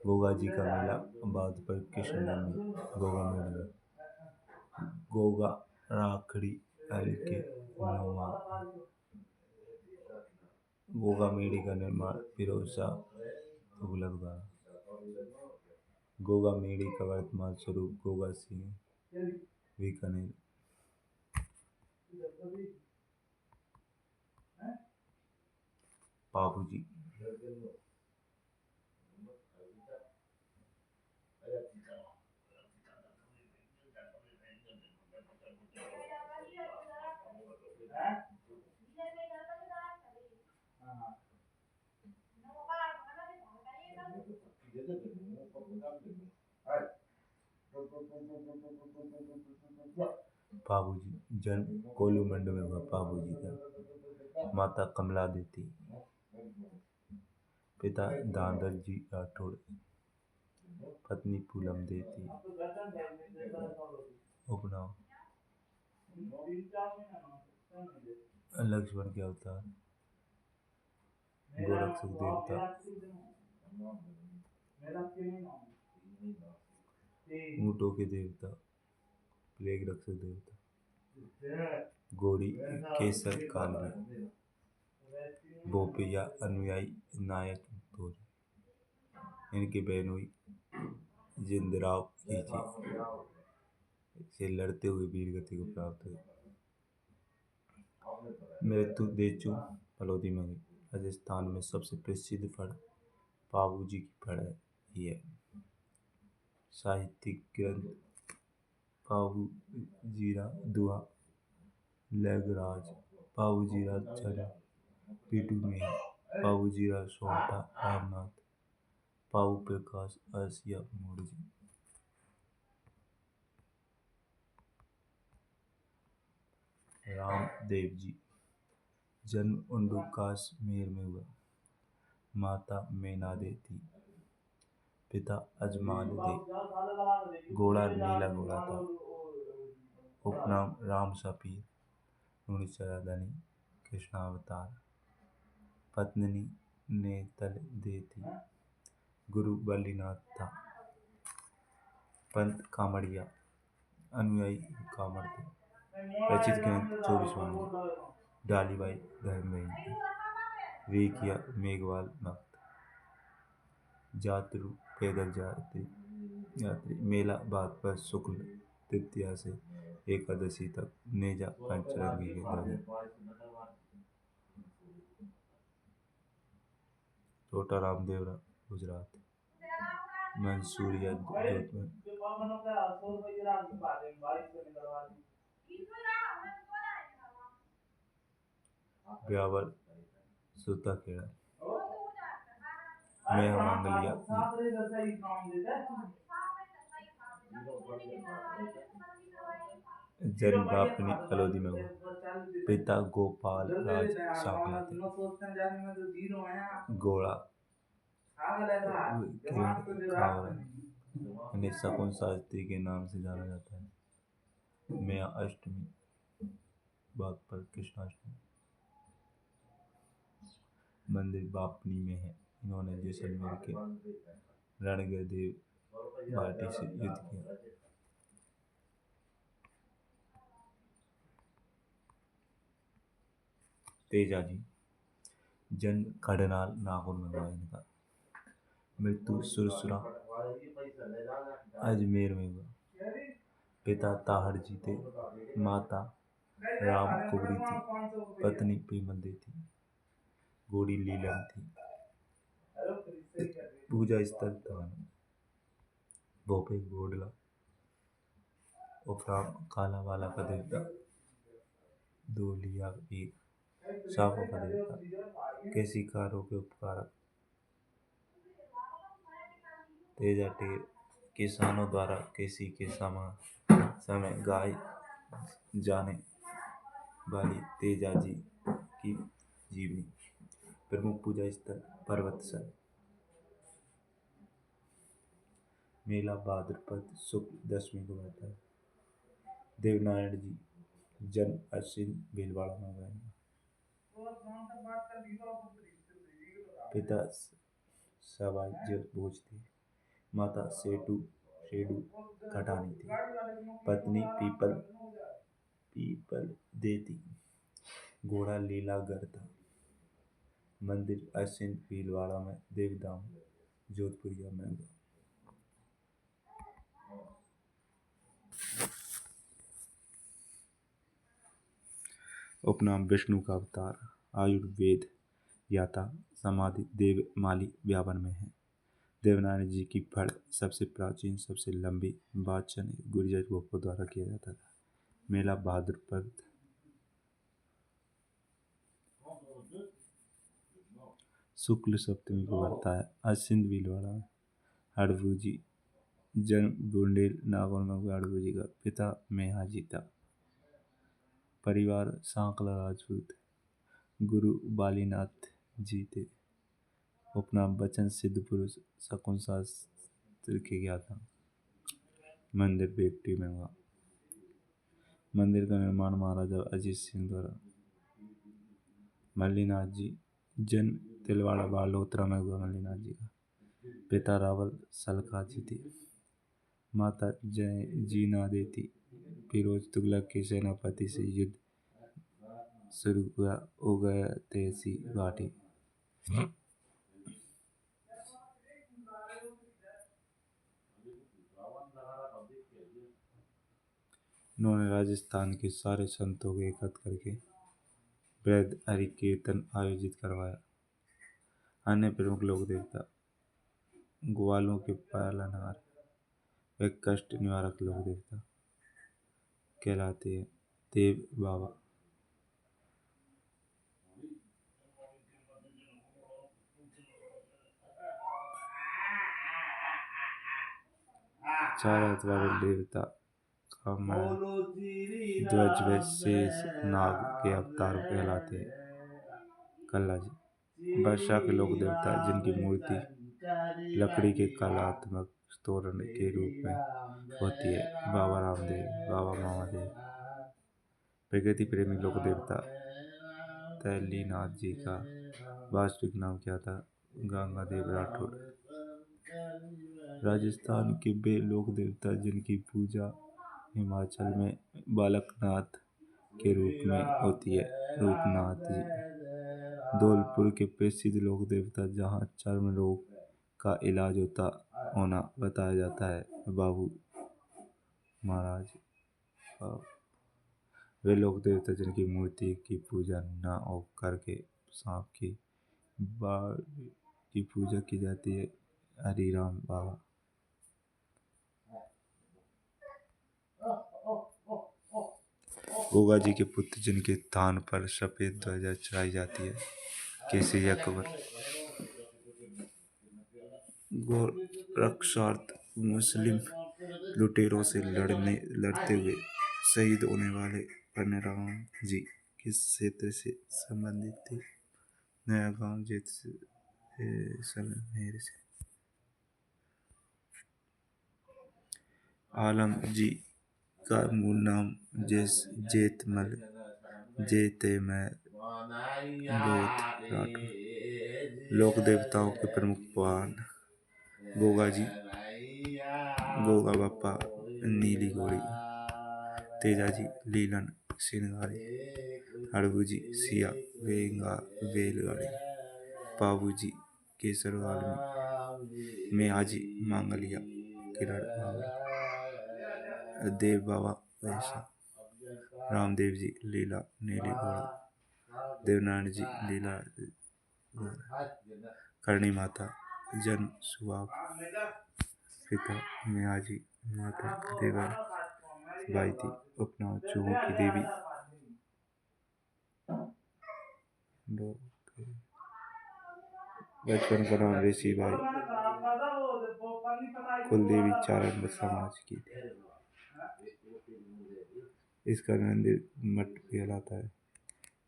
गोगा जी का मेला बाद पर कृष्णनंदी गोगा मेढ़ी में। गोगा राखड़ी हल्के नौमा। गोगा मेढ़ी का निर्माण फिरोज शाह तुगलक द्वारा। गोगा मेढ़ी का वर्तमान स्वरूप गोगा सिंह बीकानेर। बाबू जी बाबूजी जन्म कोलूमंड में हुआ बाबूजी का। माता कमला देती, पिता दादर जी राठौड़, पत्नी पूनम देती। उपनाम लक्ष्मण के अवतार, गोरक्ष देवता, ऊँटों के देवता, प्लेग रक्षक देवता। घोड़ी केसर काली, बोपिया अनुयायी नायक धोरी। इनकी बहन हुई जिंदराव खींची, से लड़ते हुए वीर गति को प्राप्त हुई। मृत्यु देचू फलोदी में गई। राजस्थान में सबसे प्रसिद्ध फल बाबू जी की फल है ये। साहित्यिक ग्रंथ बाबू जीरा दुआ लैगराज, बाबू जीरा चरण पीटू में, बाबू जीरा सोहटा रामनाथ, बाबू प्रकाश आसिया मोड़जी। रामदेव जी जन्म उंडू काश्मीर में हुआ। माता मेना दे थी, पिता अजमान दे। घोड़ा नीला घोड़ा था। उपनाम राम सपीर, राजधानी कृष्णावतार। पत्नी नेतल दे थी, गुरु बल्लीनाथ था। पंत कामड़िया, अनुयायी कामड़ थे। रचित ग्रंथ 24 वाणी। डालीबाई धर्मवेदी, रेखिया मेघवाल भक्त। जातरू पैदल यात्री। मेला बाद पर शुक्ल तृतीया से एकादशी तक। नेजा पंचरंगी के ध्वजा। छोटा रामदेवरा गुजरात। मंसूरिया जोधपुर। ब्यावर सूताखेड़ा। मेहा मांगलिया जन्म बापनी फलोदी में हुआ। पिता गोपाल राज सांगला थे। गोड़ा किरण कावरा, इन्हें शकुन शास्त्री के नाम से जाना जाता है। मैया अष्टमी बात पर कृष्णाष्टमी। मंदिर बापनी में है। इन्होंने जैसलमेर के रणगदेव बाटी से युद्ध किया। तेजाजी जन्म करनाल नागौर में हुआ इनका। मृत्यु सुरसुरा अजमेर में हुआ। पिता ताहड़ जी थे। माता राम कुबरी थी। पत्नी पीमल थी। घोड़ी लीलन थी। पूजा स्थल था भोपे गोडला। उपराम काला वाला का देवता। दो लिया एक सांपों का देवता। कैसी कारों के उपकारक। तेजा टेर किसानों द्वारा किसी के समय गाय जाने वाली तेजाजी की जीवनी। प्रमुख पूजा स्थल पर्वतसर। मेला भाद्रपद शुक्ल दशमी को होता है। देवनारायण जी जन्म अश्विन भीलवाड़ा में हुआ। पिता सवाई भोज थे। माता सेठू शेडू घटानी थी। पत्नी पीपल देती। घोड़ा लीलागर था। मंदिर अश्विन भीलवाड़ा में। देवधाम जोधपुरिया में हुआ। उपनाम विष्णु का अवतार। आयुर्वेद याता समाधि देव माली व्यावन में है। देवनारायण जी की फड़ सबसे प्राचीन सबसे लंबी वाचन गुर्जर गोपों द्वारा किया जाता था। मेला भाद्रपद शुक्ल सप्तमी को पड़ता है। अश्विन भीलवाड़ा में। हड़बू जी जन्म बुंडेल नागौर में हुआ। हड़बू जी का पिता मेहाजी था। परिवार सांकला राजपूत। गुरु बालीनाथ जी थे। उपनाम वचन सिद्ध पुरुष शकुन शास्त्री के ज्ञाता। मंदिर बेपटी में हुआ। मंदिर का निर्माण महाराजा अजीत सिंह द्वारा। मल्लीनाथ जी जन्म तिलवाड़ा बालोतरा में हुआ। मल्लीनाथ जी का पिता रावल सलखा जी थे। माता जय जीना देती। फिरोज तुगलक के सेनापति से युद्ध शुरू हुआ। हो गया तहसी घाटी। इन्होंने राजस्थान के सारे संतों को एकत्र करके वृहद हरि कीर्तन आयोजित करवाया। अन्य प्रमुख लोक देवता ग्वालों के पालनहार व कष्ट निवारक लोक देवता कहलाते हैं। देव बाबा चार हाथ वाले देवता कमल ध्वज व शेष नाग के अवतार कहलाते हैं। कल्ला जी वर्षा के लोक देवता जिनकी मूर्ति लकड़ी के कलात्मक तोरण के रूप में होती है। बाबा रामदेव बाबा मामादेव। प्रकृति प्रेमी लोक देवता तैलीनाथ जी का वास्तविक नाम क्या था? गंगादेव राठौड़। राजस्थान के वे लोक देवता जिनकी पूजा हिमाचल में बालकनाथ के रूप में होती है। रूपनाथ जी। धौलपुर के प्रसिद्ध लोक देवता जहाँ चर्म रोग का इलाज होना बताया जाता है। बाबू महाराज। वे लोक देवता जिनकी मूर्ति की पूजा न हो करके सांप की बाल की पूजा की जाती है। हरिराम बाबा। गोगा जी के पुत्र जिनके थान पर सफेद ध्वजा चढ़ाई जाती है। केसरी अकबर। गोरक्षार्थ मुस्लिम लुटेरों से लड़ते हुए शहीद होने वाले परनेराम जी किस क्षेत्र से संबंधित थे? नया गांव जैसलमेर से। आलम जी का मूल नाम जेतमल जेतेमल गोत राठौर। लोक देवताओं के प्रमुख वाहन गोगा जी, गोगा बाप्पा, नीली घोड़ी, तेजा जी, लीलन सिंगारी, हड़बू जी, सिया वेंगा वेलगाड़ी, पाबू जी, केसर वाल्मी, मेहाजी मांगलिया, किरण बावरी, देव बाबा वैसा, रामदेव जी लीला नीली घोड़ा, देवनारायण जी लीला करणी माता जन्म सुहाग, पिता मेहाजी, माता देवा बाई थी, उपनाम चूहों की देवी, बचपन का नाम ऋषि बाई, कुल देवी चारण समाज की थी। इसका मंदिर मठ कहलाता है।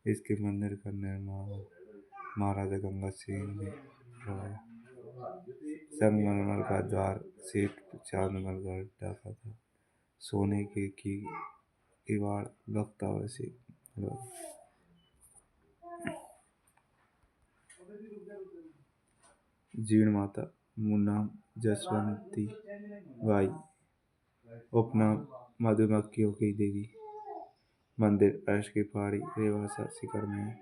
इसके मंदिर का निर्माण महाराजा गंगा सिंह ने करवाया। संगमरमर का द्वार सेठ चांदमल गढ़ ढका था। सोने के की किवाड़ बख्तावर से जीर्ण माता, मुन्नाम जसवंती बाई, उपनाम मधुमक्खियों की देवी। मंदिर अर्श की पहाड़ी रेवासा शिखर में है।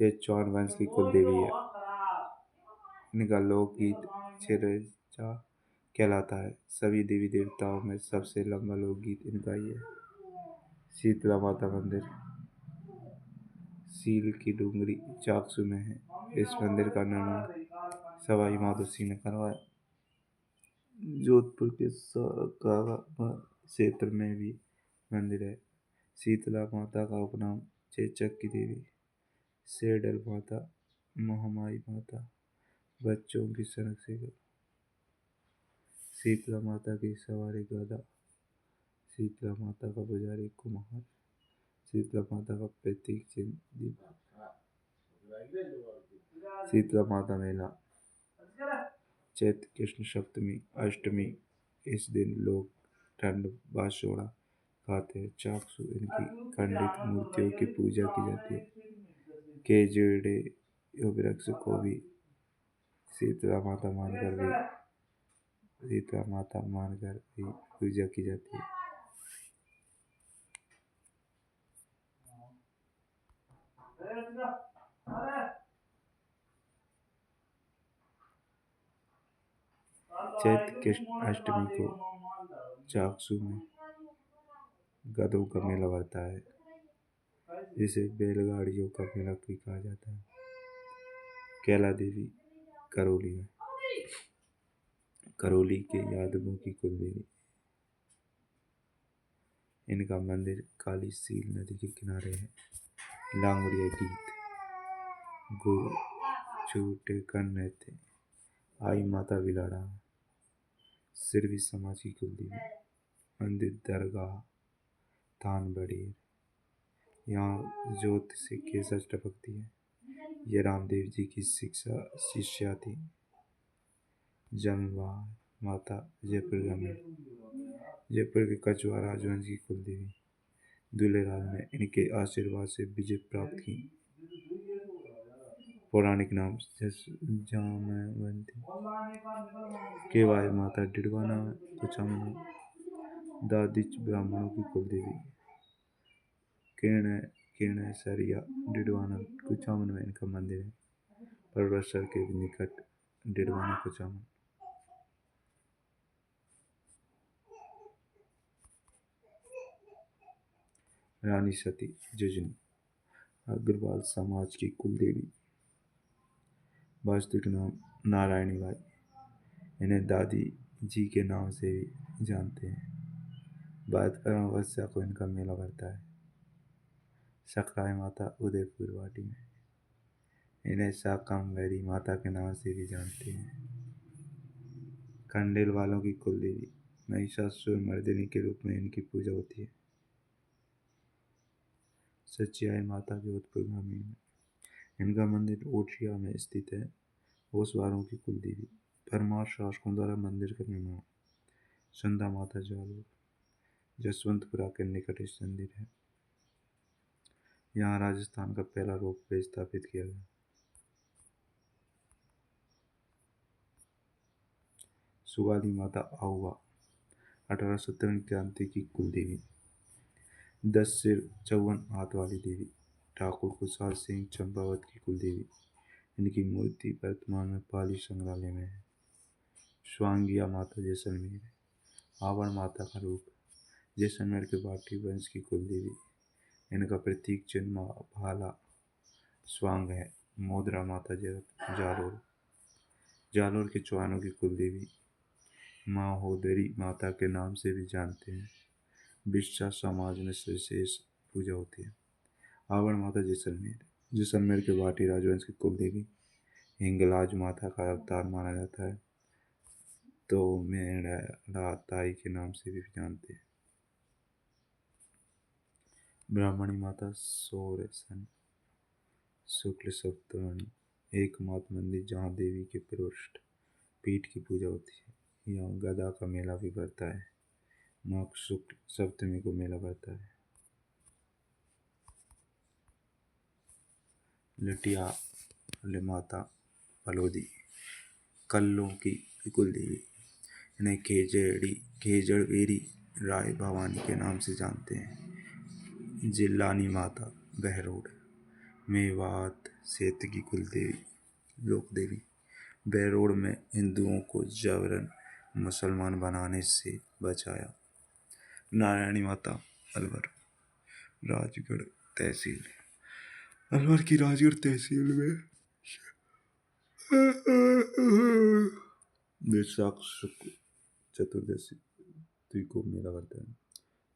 ये चौहान वंश की कुल देवी है। इनका लोकगीत चिरचा कहलाता है। सभी देवी देवताओं में सबसे लंबा लोकगीत इनका ही है। शीतला माता मंदिर सील की डूंगरी चाकसू में है। इस मंदिर का निर्माण सवाई माधोसिंह ने करवाया। जोधपुर के सारकागा क्षेत्र में भी मंदिर है। शीतला माता का उपनाम चेचक की देवी, सेडल माता, महामाई माता, बच्चों की संरक्षिका, शीतला माता की सवारी गदा, शीतला माता का पुजारी कुम्हार, शीतला माता का प्रतीक चिन्ह दीपक, शीतला माता मेला चैत्र कृष्ण सप्तमी अष्टमी। इस दिन लोग ठंड बासोड़ा खाते हैं। चाकसू इनकी खंडित मूर्तियों की पूजा की जाती है। केजड़े वृक्ष को भी शीतला माता मानकर भी पूजा की जाती है। चैत्र कृष्ण अष्टमी को चाकसू में गधों का मेला भरता है, जिसे बैलगाड़ियों का मेला भी कहा जाता है। कैला देवी करौली में, करौली के यादवों की कुल देवी। इनका मंदिर काली सील नदी के किनारे है। लांगड़िया गीत गुरु छूटे कन्ने थे, आई माता बिलाड़ा, सिरवी समाज की कुल देवी। मंदिर दरगाह थान बड़ेर, यहाँ ज्योत से केसर टपकती है। ये रामदेव जी की शिष्या थी। जमवा माता जयपुर ग्रामीण, जयपुर के कछुआ राजवंश की कुल देवी। दूल्हेराज ने इनके आशीर्वाद से विजय प्राप्त की। पौराणिक नाम जामवंती, केवाय माता डिडवाना कुचामन, दादिच ब्राह्मणों की कुल देवी। किरण सरिया डिडवाना कुचामन में इनका मंदिर है। परवरसर के निकट डिडवाना कुचामन। रानी सती जुजनी अग्रवाल समाज की कुल देवी। वास्तविक नाम नारायणी बाई, इन्हें दादी जी के नाम से भी जानते हैं। भादर अमावस्या को इनका मेला भरता है। सकराय माता उदयपुर वाटी में, इन्हें शाकंभरी माता के नाम से भी जानते हैं। कंडेल वालों की कुल देवी महिषासुर मर्दिनी के रूप में इनकी पूजा होती है। सच्चियाई माता जोधपुर ग्रामीण में, इनका मंदिर ओठिया में स्थित है। ओसवारों की कुल देवी। परमार शासकों द्वारा मंदिर का निर्माण चंदा माता जालोर जसवंतपुरा के निकट स्थित मंदिर है। यहाँ राजस्थान का पहला रोपवे स्थापित किया गया। सुगाली माता आहुआ 1870 क्रांति की कुलदेवी, 10 सिर 54 हाथ वाली देवी, ठाकुर कुशाल सिंह चंपावत की कुलदेवी। इनकी मूर्ति वर्तमान में पाली संग्रहालय में है। स्वांगिया माता जैसलमेर, आवड़ माता का रूप, जैसलमेर के बाटी वंश की कुलदेवी। इनका प्रतीक चिन्ह भाला स्वांग है। मोदरा माता जालोर, जालोर के चौहानों की कुलदेवी, महोदरी माता के नाम से भी जानते हैं। बिस्सा समाज में विशेष पूजा होती है। आवड़ माता जैसलमेर, जैसलमेर के बाटी राजवंश की कुलदेवी। हिंगलाज माता का अवतार माना जाता है। तो मेड़ा ताई के नाम से भी जानते हैं। ब्राह्मणी माता सोरेसन शुक्ल सप्तमी, एकमात्र मंदिर जहाँ देवी के पृष्ठ पीठ की पूजा होती है। यहाँ गदा का मेला भी बढ़ता है। माघ शुक्ल सप्तमी को मेला बढ़ता है। लटिया माता पलोदी, कल्लों की कुलदेवी। इन्हें खेजड़वेरी राय भवानी के नाम से जानते हैं। जिल्लानी माता बहरोड, मेवात क्षेत्र की कुलदेवी लोक देवी। बहरोड में हिंदुओं को जबरन मुसलमान बनाने से बचाया। नारायणी माता अलवर, राजगढ़ तहसील, अलवर की राजगढ़ तहसील में वैशाख शुक्ल चतुर्दशी को मेला करता है।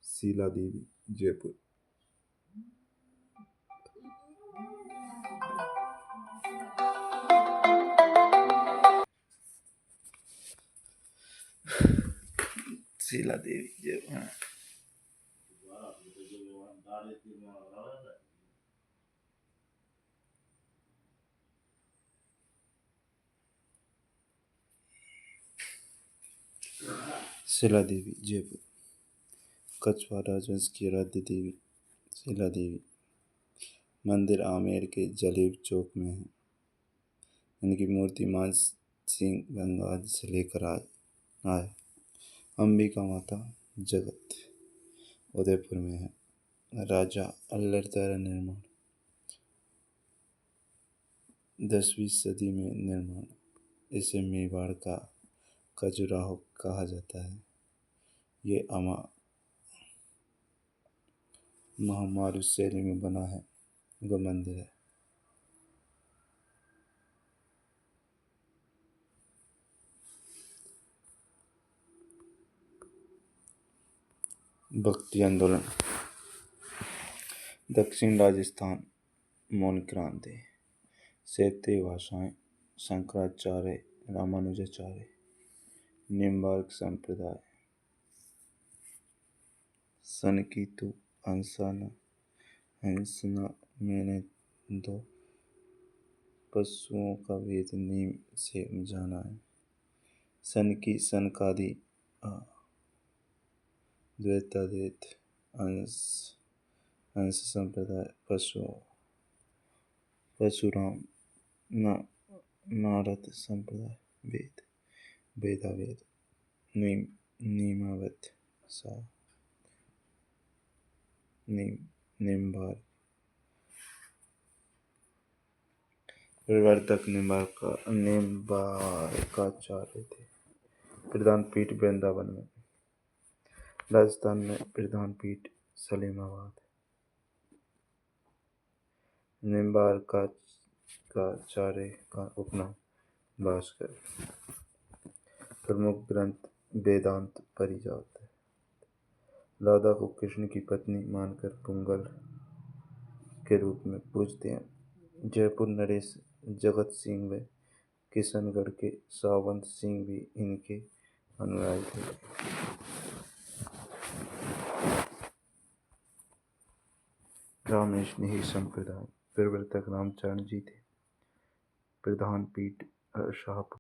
शीला देवी जयपुर, शीला देवी जयपुर। शीला देवी जयपुर, कछवा राजवंश की आराध्य देवी शीला देवी। मंदिर आमेर के जलेब चौक में है। इनकी मूर्ति मान सिंह गंगा से लेकर आए। अंबिका माता जगत उदयपुर में है। राजा अल्लर द्वारा निर्माण, 10वीं सदी में निर्माण। इसे मेवाड़ का खजुराहो कहा जाता है। ये महामारू शैली में बना है वह मंदिर है। भक्ति आंदोलन, दक्षिण राजस्थान मौन क्रांति, क्षेत्रीय भाषाएं शंकराचार्य रामानुजाचार्य, निम्बार्क संप्रदाय, सनकीतु हंसना मैंने दो पशुओं का वेद नीम से जाना है। सनकी सनकादि द्वैताद्वैत हंस संप्रदाय परशुराम नारद संप्रदाय वेदावेद नीमावत सा निम्बार प्रवर्तक निम्बारकाचार्य थे। प्रधान पीठ वृंदावन में। राजस्थान में प्रधान पीठ सलीमाबाद। निम्बारकाचार्य का उपनाम भास्कर। प्रमुख ग्रंथ वेदांत परिजात है। राधा को कृष्ण की पत्नी मानकर पुंगल के रूप में पूजते हैं। जयपुर नरेश जगत सिंह व किशनगढ़ के सावंत सिंह भी इनके अनुयायी थे। राम स्नेही संप्रदाय प्रवर्तक रामचरण जी थे। प्रधान पीठ शाहपुर।